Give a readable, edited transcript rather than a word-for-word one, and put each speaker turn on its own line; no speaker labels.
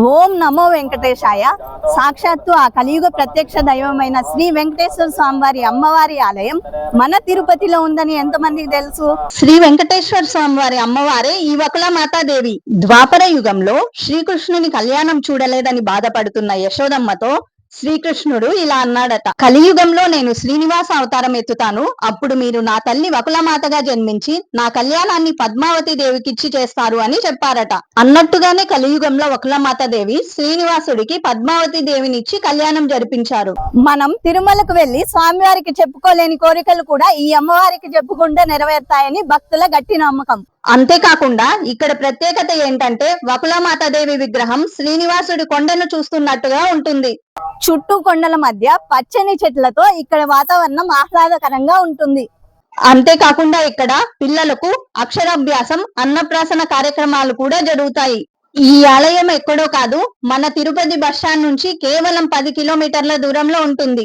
ఓం నమో వెంకటేశాయ. సాక్షాత్తు ఆ కలియుగ ప్రత్యక్ష దైవమైన శ్రీ వెంకటేశ్వర స్వామివారి అమ్మవారి ఆలయం మన తిరుపతిలో ఉందని ఎంతమందికి తెలుసు? శ్రీ వెంకటేశ్వర స్వామివారి అమ్మవారే ఈ వకుల మాతాదేవి. ద్వాపర యుగంలో శ్రీకృష్ణుని కళ్యాణం చూడలేదని బాధపడుతున్న యశోదమ్మతో శ్రీకృష్ణుడు ఇలా అన్నాడట: కలియుగంలో నేను శ్రీనివాస అవతారం ఎత్తుతాను, అప్పుడు మీరు నా తల్లి వకులమాతగా జన్మించి నా కళ్యాణాన్ని పద్మావతి దేవికిచ్చి చేస్తారు అని చెప్పారట. అన్నట్టుగానే కలియుగంలో వకులమాతాదేవి శ్రీనివాసుడికి పద్మావతి దేవినిచ్చి కళ్యాణం జరిపించారు. మనం తిరుమలకు వెళ్లి స్వామివారికి చెప్పుకోలేని కోరికలు కూడా ఈ అమ్మవారికి చెప్పుకుంటే నెరవేరుతాయని భక్తుల గట్టి నమ్మకం. అంతేకాకుండా ఇక్కడ ప్రత్యేకత ఏంటంటే వకులమాతాదేవి విగ్రహం శ్రీనివాసుడి కొండను చూస్తున్నట్టుగా ఉంటుంది. చుట్టూ కొండల మధ్య పచ్చని చెట్లతో ఇక్కడ వాతావరణం ఆహ్లాదకరంగా ఉంటుంది. అంతేకాకుండా ఇక్కడ పిల్లలకు అక్షరాభ్యాసం, అన్నప్రాసన కార్యక్రమాలు కూడా జరుగుతాయి. ఈ ఆలయం ఎక్కడో కాదు, మన తిరుపతి బస్టాండ్ నుంచి కేవలం 10 కిలోమీటర్ల దూరంలో ఉంటుంది.